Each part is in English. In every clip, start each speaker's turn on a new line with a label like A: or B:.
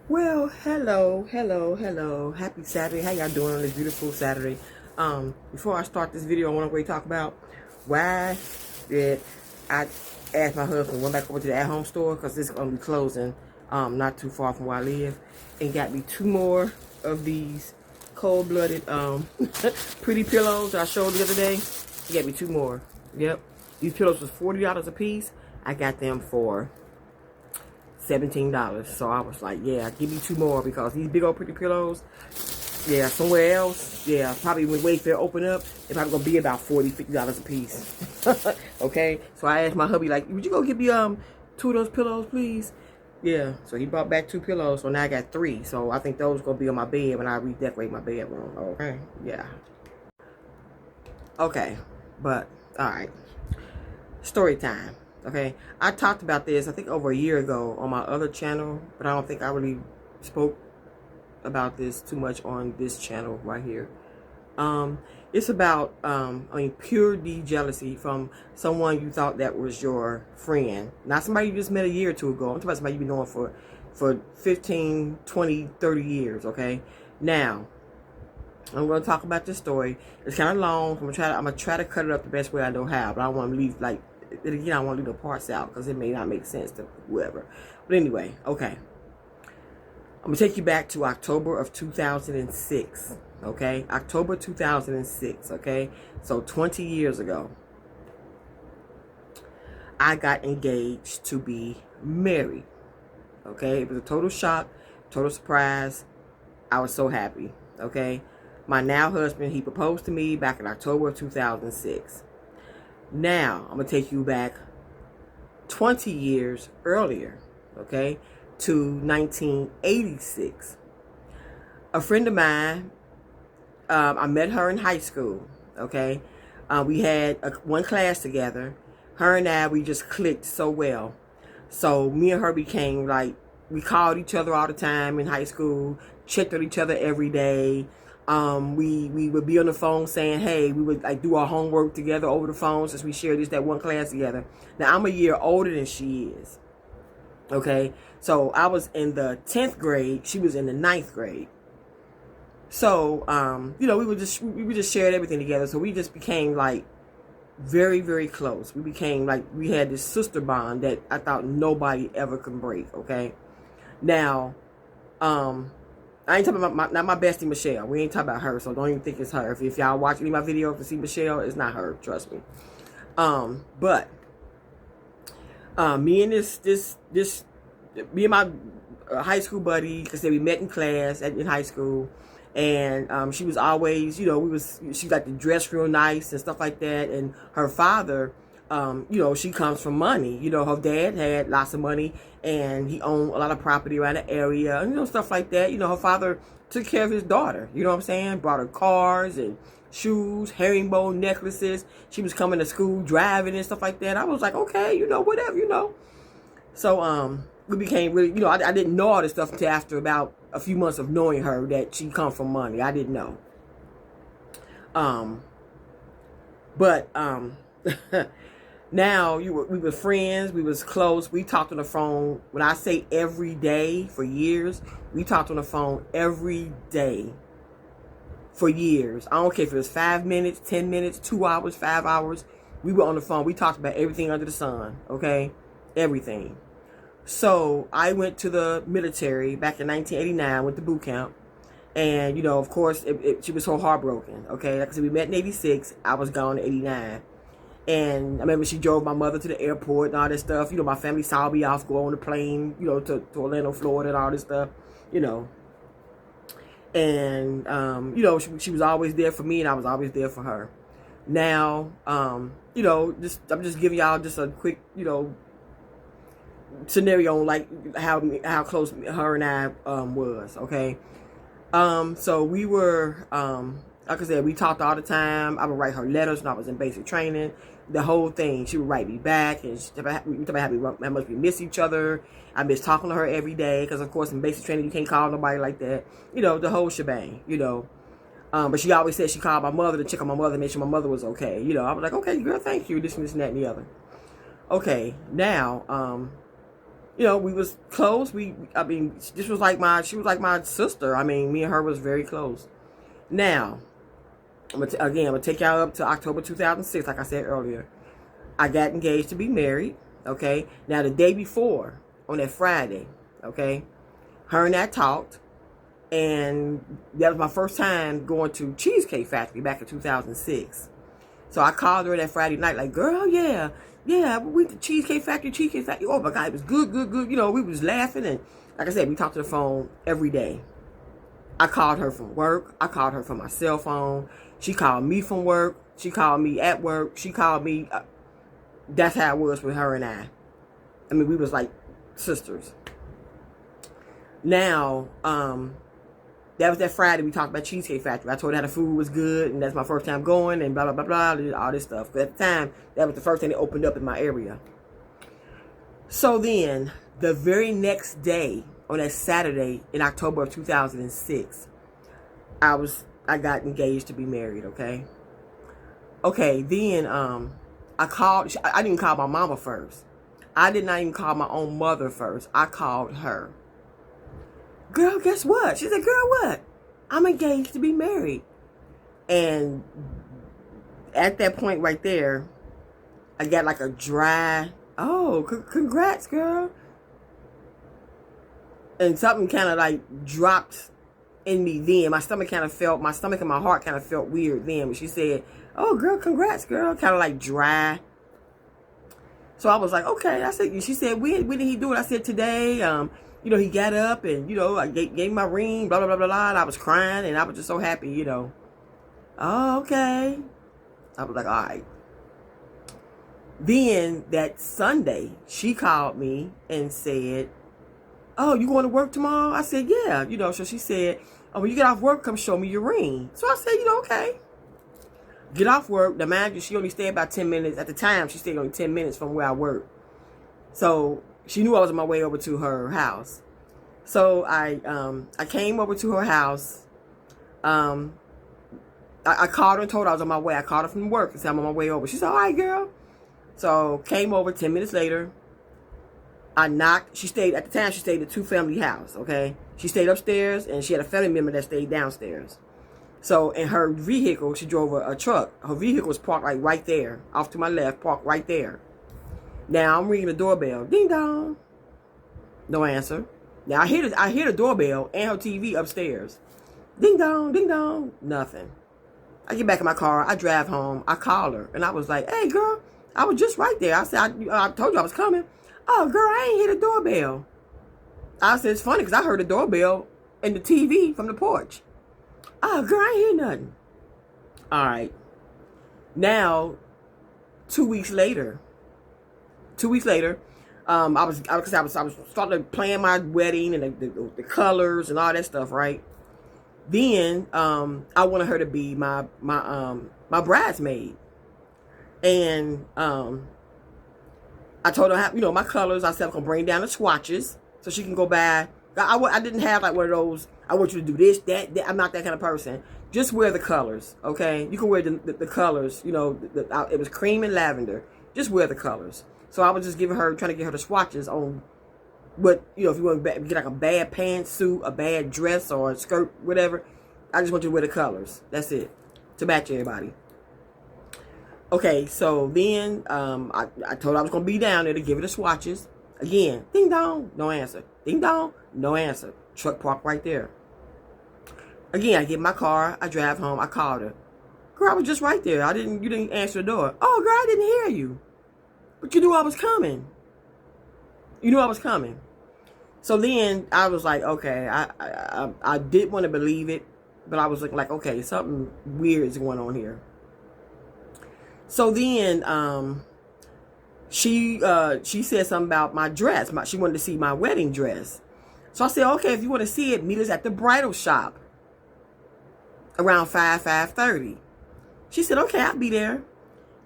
A: Well, hello. Happy Saturday. How y'all doing on this beautiful Saturday? Before I start this video, I want to really talk about why did I ask my husband went back over to the at-home store because it's gonna be closing not too far from where I live, and got me two more of these cold-blooded pretty pillows that I showed the other day. He got me two more. Yep, these pillows was $40 a piece. I got them for $17. So I was like, yeah, give me two more because these big old pretty pillows, yeah, somewhere else, yeah, probably when Wayfair open up, they're probably gonna be about $40, $50 a piece. Okay, so I asked my hubby, like, would you go get me two of those pillows, please? Yeah, so he brought back two pillows, so now I got three. So I think those gonna be on my bed when I redecorate my bedroom. Okay, yeah. Okay, but all right. Story time. Okay, I talked about this I think over a year ago on my other channel, but I don't think I really spoke about this too much on this channel right here. It's about pure D jealousy from someone you thought that was your friend, not somebody you just met a year or two ago. I'm talking about somebody you've been knowing for 15, 20, 30 years. Okay, now I'm going to talk about this story. It's kind of long. I'm gonna try to cut it up the best way I know how, but I want to leave like again. I want to leave the parts out because it may not make sense to whoever. But anyway, okay. I'm gonna take you back to October of 2006. Okay, October 2006. Okay, so 20 years ago, I got engaged to be married. Okay, it was a total shock, total surprise. I was so happy. Okay, my now husband, he proposed to me back in October of 2006. Now, I'm going to take you back 20 years earlier, okay, to 1986. A friend of mine, I met her in high school, okay. We had one class together. Her and I, we just clicked so well. So me and her became like, we called each other all the time in high school, checked on each other every day. We would be on the phone saying, hey, we would like do our homework together over the phone since we shared that one class together. Now I'm a year older than she is. Okay, so I was in the 10th grade, she was in the 9th grade. So we would just shared everything together. So we just became like very, very close. We became like, we had this sister bond that I thought nobody ever could break. Okay, now I ain't talking about not my bestie Michelle. We ain't talking about her, so don't even think it's her. If y'all watch any of my videos to see Michelle, it's not her. Trust me. But me and me and my high school buddy, because we met in class in high school, and she was always, she got to dress real nice and stuff like that. And her father, she comes from money. Her dad had lots of money, and he owned a lot of property around the area, and stuff like that. Her father took care of his daughter. You know what I'm saying? Brought her cars and shoes, herringbone necklaces. She was coming to school driving and stuff like that. I was like, okay, whatever. So we became really, I didn't know all this stuff until after about a few months of knowing her that she come from money. I didn't know. But now we were friends. We was close. We talked on the phone. When I say every day for years, we talked on the phone every day for years. I don't care if it was 5 minutes, 10 minutes, 2 hours, 5 hours. We were on the phone. We talked about everything under the sun. Okay, everything. So I went to the military back in 1989. Went to boot camp. And, of course, she was so heartbroken, okay? Like I said, we met in 86. I was gone in 89. And I remember she drove my mother to the airport and all this stuff. My family saw me off, go on the plane, to Orlando, Florida and all this stuff, And, she was always there for me, and I was always there for her. Now, I'm just giving y'all just a quick, scenario on like how close her and I was, okay? So we were, like I said, we talked all the time. I would write her letters when I was in basic training. The whole thing, she would write me back, and how much we miss each other. I miss talking to her every day because, of course, in basic training you can't call nobody like that. The whole shebang. But she always said she called my mother to check on my mother, make sure my mother was okay. I was like, okay, girl, thank you. This and that and the other. Okay, now, you know, we was close. I mean, she was like my sister. I mean, me and her was very close. Now, I'm gonna take y'all up to October 2006. Like I said earlier, I got engaged to be married. Okay. Now, the day before, on that Friday, okay, her and I talked, and that was my first time going to Cheesecake Factory back in 2006. So I called her that Friday night, like, girl, yeah, we went to Cheesecake Factory. Oh my God, it was good. You know, we was laughing, and like I said, we talked to the phone every day. I called her from work. I called her from my cell phone. She called me from work. She called me at work. She called me. That's how it was with her and I. I mean, we was like sisters. Now, that was that Friday we talked about Cheesecake Factory. I told her how the food was good, and that's my first time going, and blah, blah, blah, blah, all this stuff. But at the time, that was the first thing that opened up in my area. So then, the very next day, on that Saturday in October of 2006, I got engaged to be married, okay? Okay, then I didn't even call my mama first. I did not even call my own mother first. I called her. Girl, guess what? She said, girl, what? I'm engaged to be married. And at that point right there, I got like a dry, oh, congrats, girl. And something kind of like dropped in me then. My stomach and my heart kind of felt weird then. When she said, oh, girl, congrats, girl. Kind of like dry. So I was like, okay. I said, she said, when did he do it? I said, today. You know, he got up and, you know, I gave my ring, blah, blah, blah, blah, blah. And I was crying and I was just so happy, you know. Oh, okay. I was like, all right. Then that Sunday, she called me and said, oh, you going to work tomorrow? I said, yeah. You know, so she said, oh, when you get off work, come show me your ring. So I said, you know, okay. Get off work. Now, mind you, she only stayed about 10 minutes. At the time, she stayed only 10 minutes from where I work. So she knew I was on my way over to her house. So I came over to her house. I called her and told her I was on my way. I called her from work and said I'm on my way over. She said, all right, girl. So came over 10 minutes later. I knocked. At the time, she stayed at a two-family house, okay? She stayed upstairs, and she had a family member that stayed downstairs. So in her vehicle, she drove a truck. Her vehicle was parked like right there, off to my left, parked right there. Now I'm ringing the doorbell. Ding dong. No answer. Now I hear the doorbell and her TV upstairs. Ding dong, nothing. I get back in my car. I drive home. I call her, and I was like, "Hey, girl, I was just right there." I said, "I told you I was coming." Oh, girl, I ain't hear the doorbell. I said, "It's funny because I heard the doorbell and the TV from the porch." Oh, girl, I ain't hear nothing. All right. Now, 2 weeks later. I was starting to plan my wedding and the colors and all that stuff, right? Then I wanted her to be my bridesmaid, and I told her how, my colors. I said I'm gonna bring down the swatches so she can go buy. I didn't have like one of those. I want you to do this, that. I'm not that kind of person. Just wear the colors, okay? You can wear the colors. It was cream and lavender. Just wear the colors. So I was just trying to give her the swatches on what, if you want to get like a bad pantsuit, a bad dress, or a skirt, whatever. I just want you to wear the colors. That's it. To match everybody. Okay, so then I told her I was going to be down there to give her the swatches. Again, ding dong, no answer. Ding dong, no answer. Truck parked right there. Again, I get in my car. I drive home. I called her. Girl, I was just right there. You didn't answer the door. Oh, girl, I didn't hear you. But you knew I was coming. So then I was like, okay, I did want to believe it, but I was like, okay, something weird is going on here. So then she said something about my dress. She wanted to see my wedding dress. So I said, okay, if you want to see it, meet us at the bridal shop around 5:30. She said, okay, I'll be there.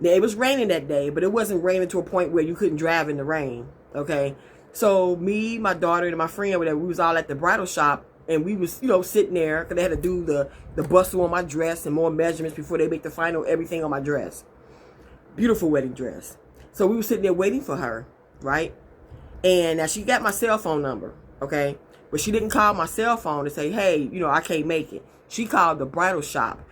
A: Now, it was raining that day, but it wasn't raining to a point where you couldn't drive in the rain, okay? So me, my daughter, and my friend, whatever, we was all at the bridal shop, and we was, sitting there, because they had to do the bustle on my dress and more measurements before they make the final everything on my dress. Beautiful wedding dress. So we were sitting there waiting for her, right? And now she got my cell phone number, okay? But she didn't call my cell phone to say, hey, you know, I can't make it. She called the bridal shop.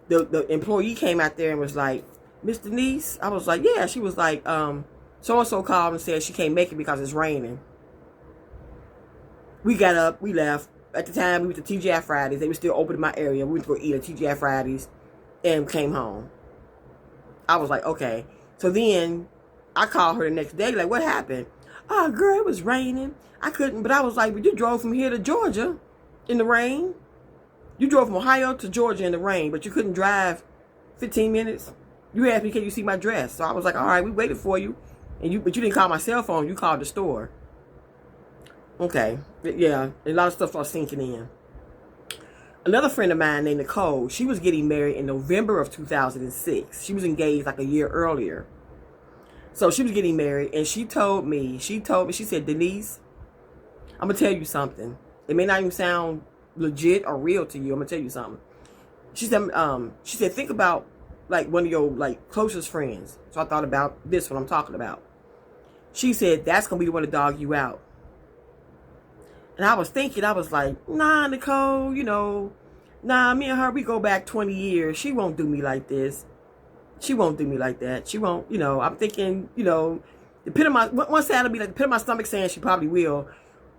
A: The employee came out there and was like, Miss Denise? I was like, yeah. She was like, so-and-so called and said she can't make it because it's raining. We got up, we left. At the time, we went to TGI Fridays. They were still open in my area. We went to go eat at TGI Fridays and came home. I was like, okay. So then I called her the next day, like, what happened? Oh, girl, it was raining. I couldn't, but I was like, but you drove from here to Georgia in the rain. You drove from Ohio to Georgia in the rain, but you couldn't drive 15 minutes. You asked me, can you see my dress? So I was like, all right, we waited for you. But you didn't call my cell phone. You called the store. Okay. Yeah, a lot of stuff started sinking in. Another friend of mine named Nicole, she was getting married in November of 2006. She was engaged like a year earlier. So she was getting married, and she told me, she said, Denise, I'm going to tell you something. It may not even sound legit or real to you. I'm going to tell you something. She said, think about like one of your like closest friends. So I thought about this one I'm talking about. She said, that's going to be the one to dog you out. And I was thinking, I was like, nah, Nicole, you know, nah, me and her, we go back 20 years. She won't do me like this. She won't do me like that. She won't, you know, I'm thinking, you know, the pit of my, one side of me, like the pit of my stomach saying she probably will.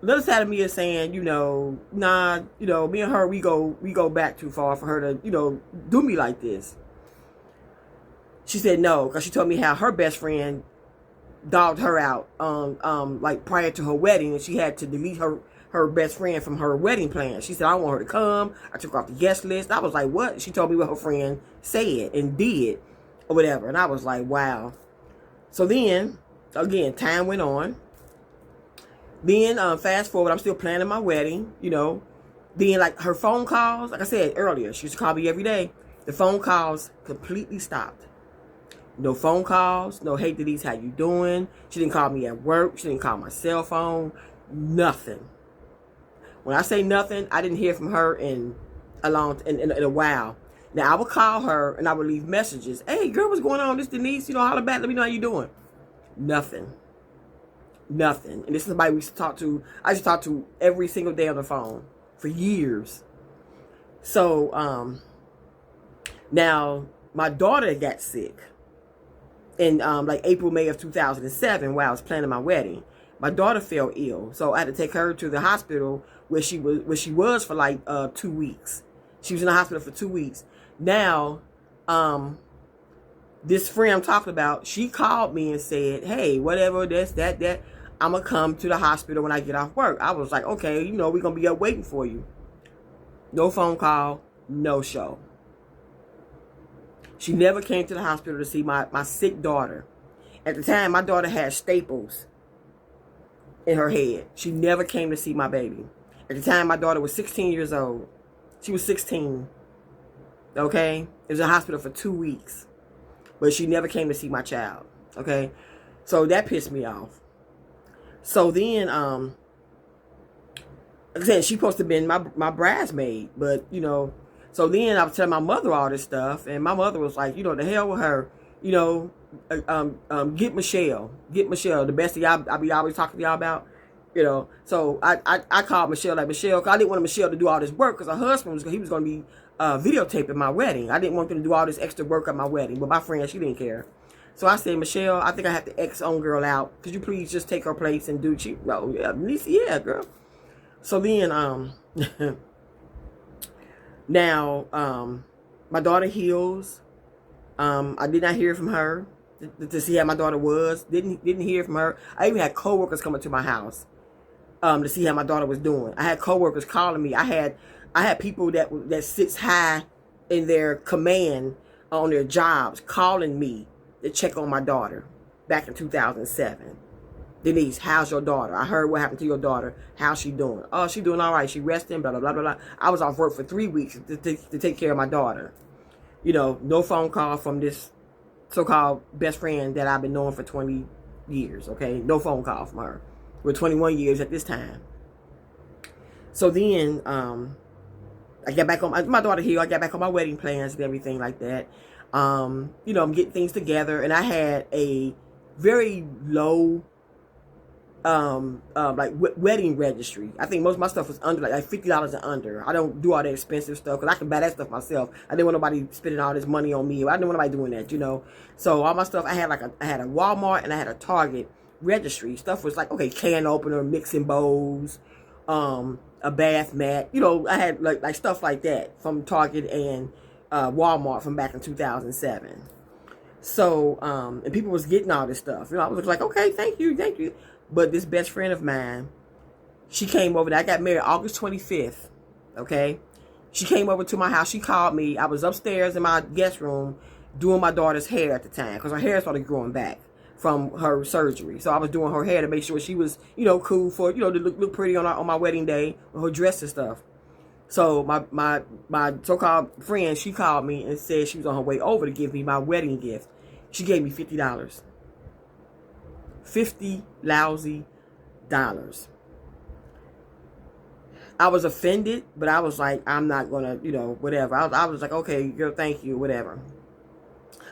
A: The other side of me is saying, you know, nah, you know, me and her, we go back too far for her to, you know, do me like this. She said no, because she told me how her best friend dogged her out, like prior to her wedding, and she had to delete her best friend from her wedding plan. She said, I don't want her to come. I took her off the guest list. I was like, what? She told me what her friend said and did or whatever. And I was like, wow. So then, again, time went on. Then, fast forward, I'm still planning my wedding, you know. Then, like, her phone calls, like I said earlier, she used to call me every day. The phone calls completely stopped. No phone calls. No, hey, Denise, how you doing? She didn't call me at work. She didn't call my cell phone. Nothing. When I say nothing, I didn't hear from her in a while. Now, I would call her and I would leave messages. Hey, girl, what's going on? This Denise, you know, holler back. Let me know how you doing. Nothing. Nothing. And this is somebody we used to talk to. I used to talk to every single day on the phone for years. So, now, my daughter got sick in like April, May of 2007 while I was planning my wedding. My daughter fell ill, so I had to take her to the hospital where she was for like 2 weeks. She was in the hospital for 2 weeks. Now, this friend I'm talking about, she called me and said, hey, whatever, that, I'm going to come to the hospital when I get off work. I was like, okay, you know, we're going to be up waiting for you. No phone call, no show. She never came to the hospital to see my sick daughter. At the time, my daughter had staples in her head. She never came to see my baby. At the time, my daughter was 16 years old. She was 16. Okay? It was in the hospital for 2 weeks. But she never came to see my child. Okay? So that pissed me off. So then, like I said, she supposed to have been my bridesmaid. But, you know, so then I was telling my mother all this stuff. And my mother was like, you know, the hell with her. You know, get Michelle. Get Michelle. The best of y'all, I be always talking to y'all about. You know, so I called Michelle, like, Michelle, because I didn't want Michelle to do all this work, because her husband he was going to be videotaping my wedding. I didn't want them to do all this extra work at my wedding, but my friend, she didn't care. So I said, Michelle, I think I have to X on girl out. Could you please just take her place and do she? No, yeah, Lisa, yeah, girl. So then, now, my daughter heals. I did not hear from her to see how my daughter was. Didn't hear from her. I even had coworkers coming to my house to see how my daughter was doing. I had coworkers calling me. I had people that sits high in their command on their jobs calling me to check on my daughter back in 2007. Denise, how's your daughter? I heard what happened to your daughter. How's she doing? Oh, she doing all right. She resting, blah, blah, blah, blah, blah. I was off work for 3 weeks to take care of my daughter. You know, no phone call from this so-called best friend that I've been knowing for 20 years, okay? No phone call from her. We're 21 years at this time. So then, I got back on my daughter here. I got back on my wedding plans and everything like that. You know, I'm getting things together. And I had a very low like wedding registry. I think most of my stuff was under like $50 and under. I don't do all that expensive stuff because I can buy that stuff myself. I didn't want nobody spending all this money on me. I didn't want nobody doing that, you know. So all my stuff, I had a Walmart and I had a Target registry. Stuff was like, okay, can opener, mixing bowls, a bath mat. You know, I had like stuff like that from Target and Walmart from back in 2007. So, and people was getting all this stuff. You know, I was like, okay, thank you, thank you. But this best friend of mine, she came over. I got married August 25th, okay? She came over to my house. She called me. I was upstairs in my guest room doing my daughter's hair at the time because her hair started growing back from her surgery. So I was doing her hair to make sure she was, you know, cool for, you know, to look pretty on my wedding day with her dress and stuff. So my so-called friend, she called me and said she was on her way over to give me my wedding gift. She gave me $50. $50 lousy dollars. I was offended, but I was like, I'm not gonna, you know, whatever. I was like, okay, girl, thank you, whatever.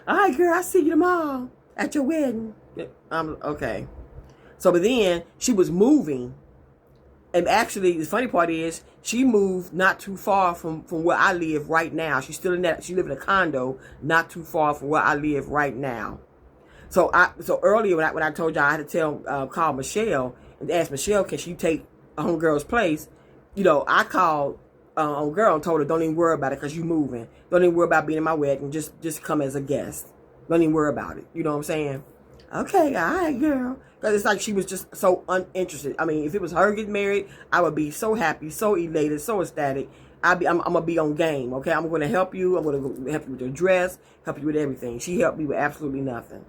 A: All right, girl, I'll see you tomorrow at your wedding. I'm okay. So, but then she was moving. And actually, the funny part is, she moved not too far from where I live right now. She's still in that. She lives in a condo not too far from where I live right now. So earlier when I told y'all I had to call Michelle and ask Michelle, can she take a homegirl's place? You know, I called homegirl and told her, don't even worry about it because you moving. Don't even worry about being in my wedding. Just come as a guest. Don't even worry about it. You know what I'm saying? Okay, all right, girl. Because it's like she was just so uninterested. I mean, if it was her getting married, I would be so happy, so elated, so ecstatic. I'm going to be on game, okay? I'm going to help you. I'm going to help you with your dress, help you with everything. She helped me with absolutely nothing.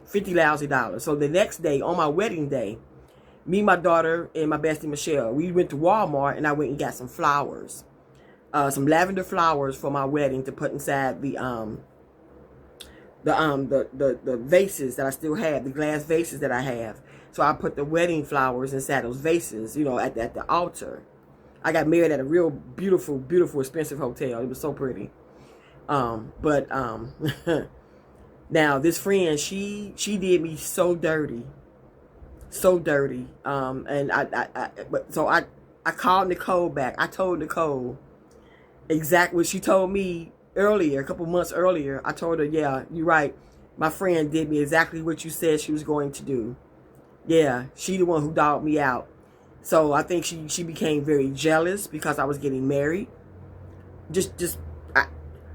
A: $50 lousy dollars. So the next day, on my wedding day, me, my daughter, and my bestie Michelle, we went to Walmart and I went and got some flowers. Some lavender flowers for my wedding to put inside the vases that I still have, the glass vases that I have. So I put the wedding flowers inside those vases, you know, at the altar. I got married at a real beautiful, beautiful, expensive hotel. It was so pretty. Now this friend, she did me so dirty. So dirty. And I called Nicole back. I told Nicole exactly what she told me earlier, a couple months earlier. I told her, yeah, you're right. My friend did me exactly what you said she was going to do. Yeah, she the one who dogged me out. So I think she became very jealous because I was getting married.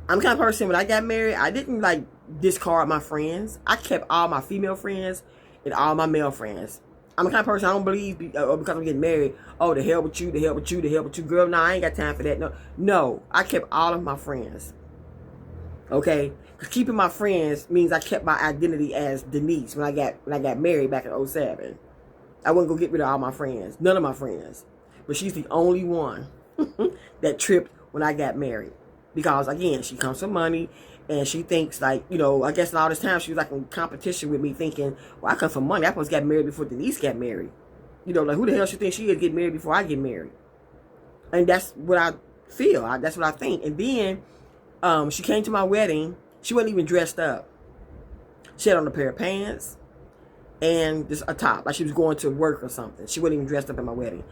A: I'm the kind of person, when I got married, I didn't like discard my friends. I kept all my female friends and all my male friends. I'm the kind of person, I don't believe because I'm getting married, oh, the hell with you, the hell with you, the hell with you. Girl, no, I ain't got time for that. No, I kept all of my friends. Okay? Because keeping my friends means I kept my identity as Denise when I got married back in 2007. I wouldn't go get rid of all my friends. None of my friends. But she's the only one that tripped when I got married. Because, again, she comes from money. And she thinks, like, you know, I guess all this time she was like in competition with me thinking, well, I come from money. I supposed to get married before Denise got married. You know, like, who the hell she thinks she is getting married before I get married? And that's what I feel. That's what I think. And then she came to my wedding. She wasn't even dressed up. She had on a pair of pants and just a top. Like she was going to work or something. She wasn't even dressed up at my wedding.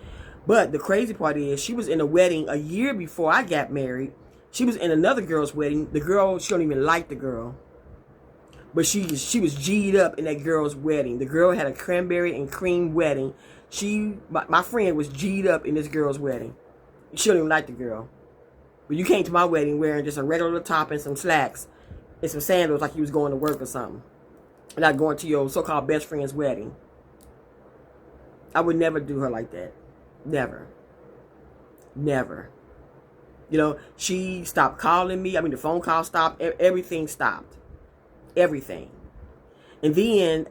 A: But the crazy part is she was in a wedding a year before I got married. She was in another girl's wedding. The girl, she don't even like the girl. But she was G'd up in that girl's wedding. The girl had a cranberry and cream wedding. My friend was G'd up in this girl's wedding. She don't even like the girl. But you came to my wedding wearing just a regular little top and some slacks and some sandals like you was going to work or something. And not going to your so-called best friend's wedding. I would never do her like that. Never. Never. You know, she stopped calling me. I mean, the phone call stopped. Everything stopped. Everything. And then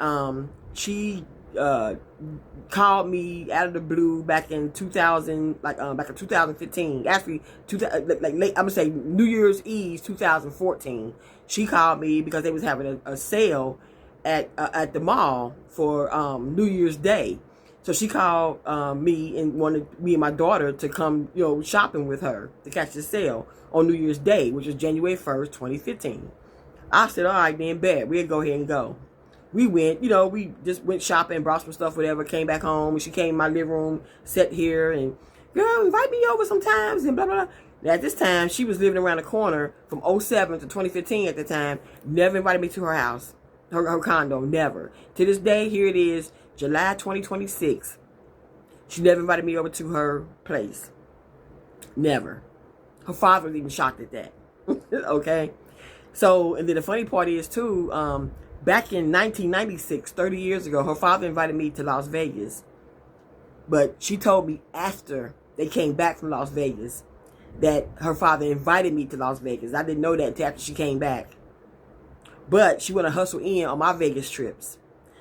A: she called me out of the blue back in 2015. Actually, late, I'm gonna say New Year's Eve 2014. She called me because they was having a sale at the mall for New Year's Day. So she called me and wanted me and my daughter to come, you know, shopping with her to catch the sale on New Year's Day, which was January 1st, 2015. I said, all right, then, bet. We'll go ahead and go. we went, you know, we just went shopping, brought some stuff, whatever, came back home. And she came in my living room, sat here, and, girl, invite me over sometimes, and blah, blah, blah. Now, at this time, she was living around the corner from '07 to 2015 at the time. Never invited me to her house, her condo, never. To this day, here it is, July 2026. She never invited me over to her place. Never. Her father was even shocked at that. Okay? So, and then the funny part is, too, back in 1996, 30 years ago, her father invited me to Las Vegas. But she told me after they came back from Las Vegas that her father invited me to Las Vegas. I didn't know that until after she came back. But she want to hustle in on my Vegas trips.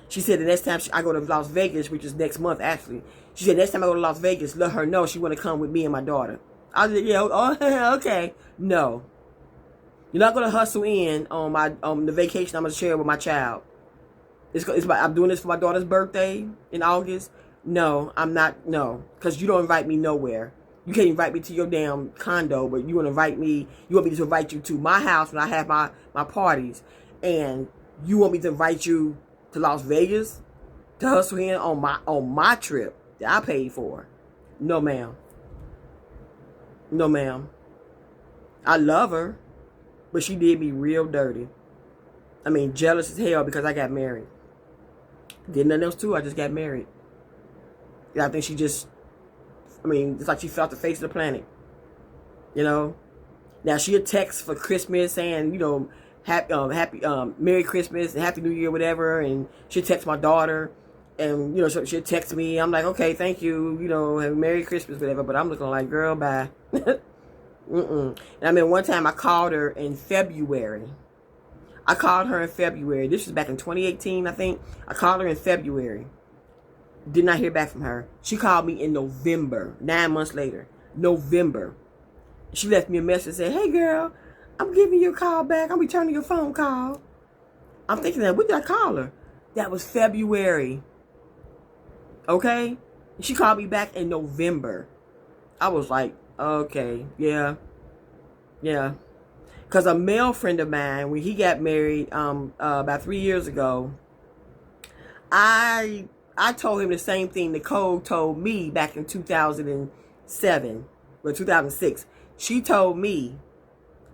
A: She said the next time I go to Las Vegas, which is next month actually, she said next time I go to Las Vegas, let her know she want to come with me and my daughter. I was like, yeah, oh, okay. No. You're not going to hustle in on my the vacation I'm going to share with my child. I'm doing this for my daughter's birthday in August. No, I'm not. No, because you don't invite me nowhere. You can't invite me to your damn condo, but you want to invite me. You want me to invite you to my house when I have my parties, and you want me to invite you to Las Vegas to hustle in on my trip that I paid for. No, ma'am. No, ma'am. I love her, but she did me real dirty. I mean, jealous as hell because I got married. Did nothing else too. I just got married. I think she just, I mean, it's like she felt the face of the planet. You know? Now, she'll text for Christmas saying, you know, happy Merry Christmas and Happy New Year, whatever. And she'll text my daughter. And, you know, she'll text me. I'm like, okay, thank you. You know, have Merry Christmas, whatever. But I'm looking like, girl, bye. And I mean, one time I called her in February. This was back in 2018, I think. I called her in February. Did not hear back from her. She called me in November, 9 months later. November. She left me a message and said, hey, girl, I'm giving you a call back. I'm returning your phone call. I'm thinking that, what did I call her? That was February. Okay? She called me back in November. I was like, okay, yeah. Because a male friend of mine, when he got married about 3 years ago, I told him the same thing Nicole told me back in 2007 or 2006. She told me,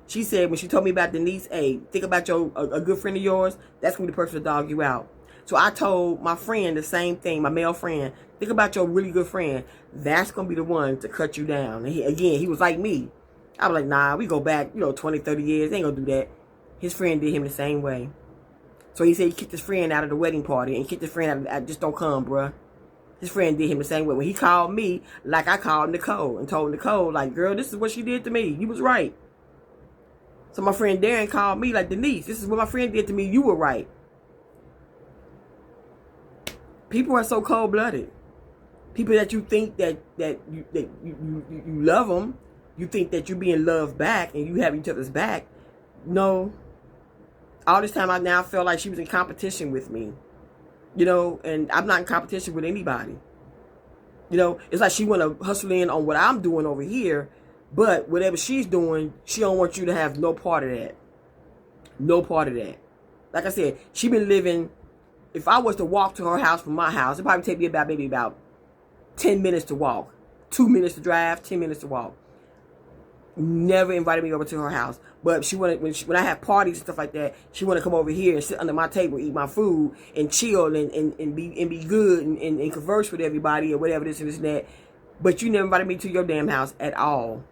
A: she said, when she told me about Denise, hey, think about a good friend of yours, that's going to be the person to dog you out. So I told my friend the same thing, my male friend, think about your really good friend. That's going to be the one to cut you down. And he was like me. I was like, nah, we go back, 20, 30 years. They ain't going to do that. His friend did him the same way. So he said he kicked his friend out of the wedding party and kicked his friend out of, just don't come, bruh. His friend did him the same way. When he called me, like I called Nicole and told Nicole, like, girl, this is what she did to me. You was right. So my friend Darren called me like, Denise, this is what my friend did to me. You were right. People are so cold-blooded. People that you think that you love them, you think that you're being loved back and you have each other's back. No. All this time I now felt like she was in competition with me. And I'm not in competition with anybody. It's like she want to hustle in on what I'm doing over here, but whatever she's doing, she don't want you to have no part of that. No part of that. Like I said, she been living, if I was to walk to her house from my house, it'd probably take me maybe about 10 minutes to walk. 2 minutes to drive, 10 minutes to walk. Never invited me over to her house. But she wanted, when I have parties and stuff like that, she want to come over here and sit under my table, eat my food, and chill and be good and converse with everybody or whatever this and this and that. But you never invited me to your damn house at all.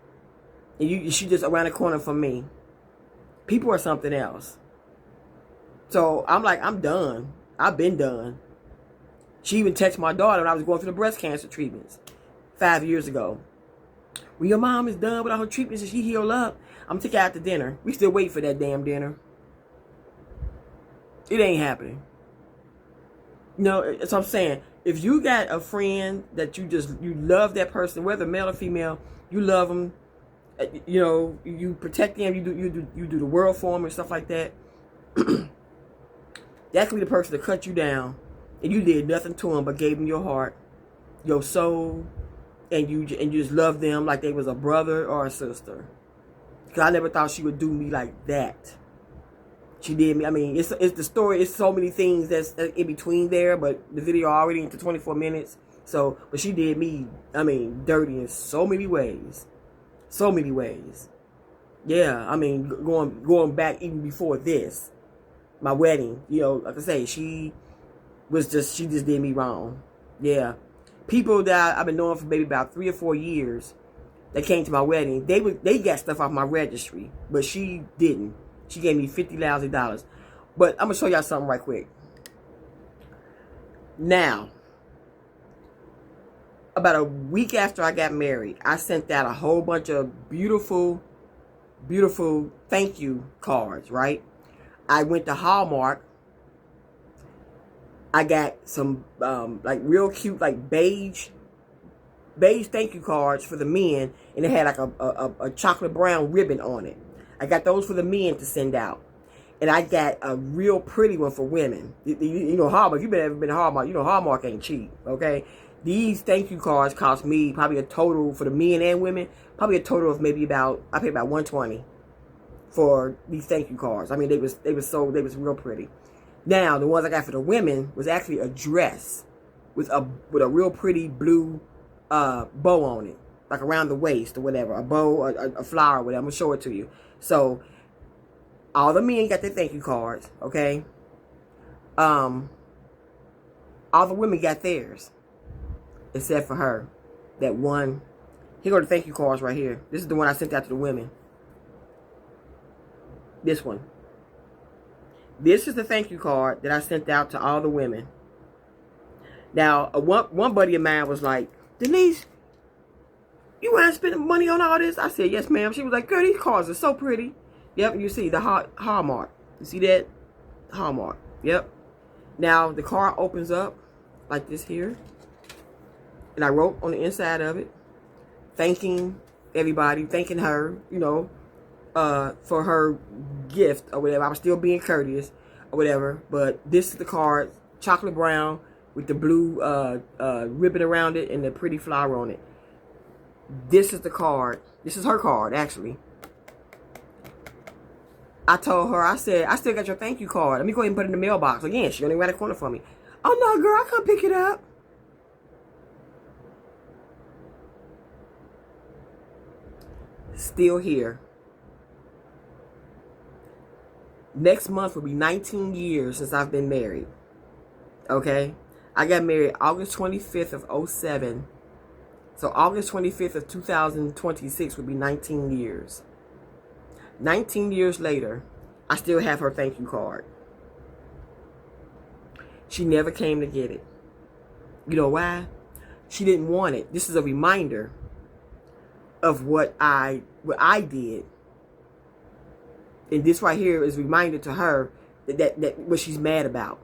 A: And she just around the corner from me. People are something else. So I'm like, I'm done. I've been done. She even texted my daughter when I was going through the breast cancer treatments 5 years ago. When your mom is done with all her treatments and she healed up, I'm taking her out to dinner. We still wait for that damn dinner. It ain't happening. That's what I'm saying. If you got a friend that you love that person, whether male or female, you love them, you protect them, you do the world for them and stuff like that. That's gonna be the person to cut you down, and you did nothing to them but gave them your heart, your soul, and you just love them like they was a brother or a sister. Cause I never thought she would do me like that. She did me. I mean, it's the story. It's so many things that's in between there, but the video already into 24 minutes. So, but she did me, I mean, dirty in so many ways. So many ways. Yeah, I mean, going back even before this, my wedding, you know, like I say, she just did me wrong. Yeah. People that I've been knowing for maybe about 3 or 4 years that came to my wedding, they got stuff off my registry, but she didn't. She gave me $50 lousy. But I'm gonna show y'all something right quick. Now, about a week after I got married, I sent out a whole bunch of beautiful, beautiful thank you cards, right? I went to Hallmark. I got some like real cute, like beige thank you cards for the men, and it had like a chocolate brown ribbon on it. I got those for the men to send out. And I got a real pretty one for women. You know, Hallmark, if you've ever been to Hallmark, you know Hallmark ain't cheap, okay? These thank you cards cost me probably a total, for the men and women, probably a total of maybe about, I paid about $120 for these thank you cards. I mean, they was real pretty. Now, the ones I got for the women was actually a dress with a real pretty blue bow on it, like around the waist or whatever, a bow, a flower, whatever. I'm gonna show it to you. So, all the men got their thank you cards, okay? All the women got theirs, except for her. That one. Here go the thank you cards right here. This is the one I sent out to the women. This one. This is the thank you card that I sent out to all the women. Now, one buddy of mine was like, Denise, you want to spend money on all this? I said, yes, ma'am. She was like, girl, these cards are so pretty. Yep, you see the Hallmark. You see that? Hallmark. Yep. Now, the card opens up like this here. And I wrote on the inside of it, thanking everybody, thanking her, you know, for her gift or whatever. I was still being courteous or whatever. But this is the card, chocolate brown with the blue ribbon around it and the pretty flower on it. This is the card. This is her card, actually. I told her, I said, I still got your thank you card. Let me go ahead and put it in the mailbox. Again, she only right the corner for me. Oh, no, girl, I can't pick it up. Still here. Next month will be 19 years since I've been married. Okay? I got married August 25th of 07. So August 25th of 2026 will be 19 years. 19 years later, I still have her thank you card. She never came to get it. You know why? She didn't want it. This is a reminder of what I did. And this right here is a reminder to her that what she's mad about.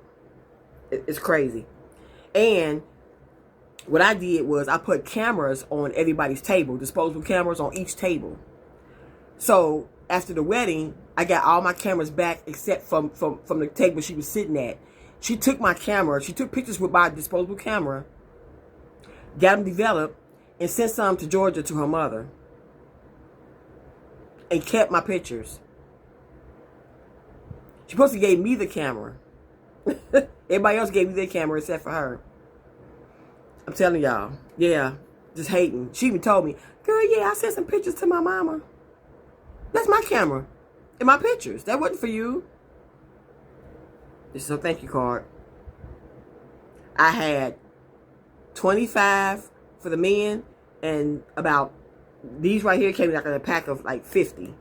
A: It's crazy. And what I did was I put cameras on everybody's table, disposable cameras on each table. So after the wedding, I got all my cameras back except from the table she was sitting at. She took my camera. She took pictures with my disposable camera, got them developed, and sent some to Georgia to her mother. And kept my pictures. She supposed to gave me the camera. Everybody else gave me their camera except for her. I'm telling y'all. Yeah. Just hating. She even told me, girl, yeah, I sent some pictures to my mama. That's my camera. And my pictures. That wasn't for you. This is a thank you card. I had 25 for the men, and about, these right here came like in a pack of like 50.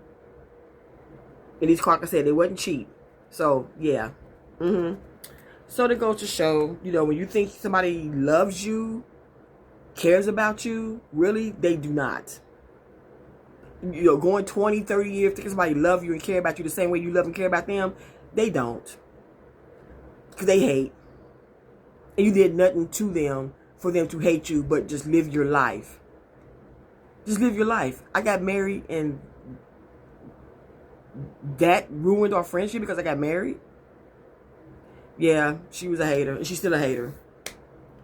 A: And these cards, like I said, they wasn't cheap. So, yeah. So that goes to show, you know, when you think somebody loves you, cares about you, really, they do not. You know, going 20, 30 years, thinking somebody love you and care about you the same way you love and care about them, they don't. Because they hate. And you did nothing to them for them to hate you, but just live your life. Just live your life. I got married and that ruined our friendship because I got married. Yeah, she was a hater. And she's still a hater.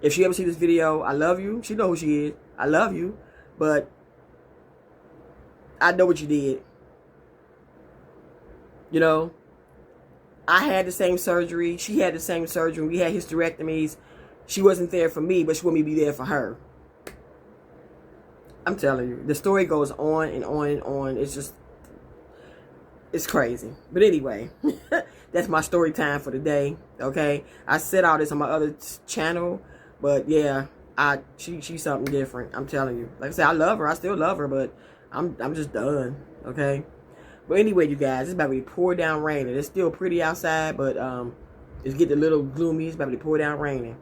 A: If she ever see this video, I love you. She know who she is. I love you. But I know what you did. You know? I had the same surgery. She had the same surgery. We had hysterectomies. She wasn't there for me, but she wanted me to be there for her. I'm telling you, the story goes on and on and on. It's just, it's crazy. But anyway, that's my story time for the day. Okay, I said all this on my other channel, but yeah, she's something different. I'm telling you. Like I said, I love her. I still love her, but I'm just done. Okay. But anyway, you guys, it's about to pour down raining. It's still pretty outside, but it's getting a little gloomy. It's about to pour down raining.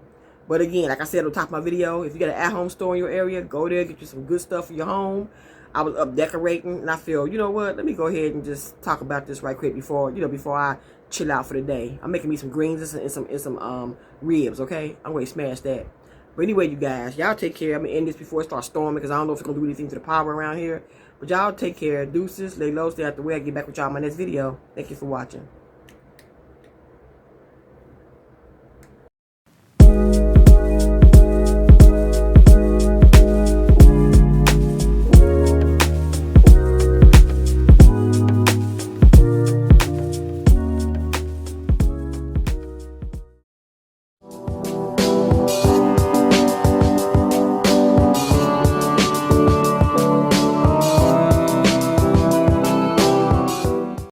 A: But again, like I said on top of my video, if you got an at-home store in your area, go there, get you some good stuff for your home. I was up decorating, and I feel, you know what? Let me go ahead and just talk about this right quick before I chill out for the day. I'm making me some greens and some ribs. Okay, I'm going to smash that. But anyway, you guys, y'all take care. I'm going to end this before it starts storming because I don't know if it's going to do anything to the power around here. But y'all take care. Deuces, lay low, stay out the way. I'll get back with y'all in my next video. Thank you for watching.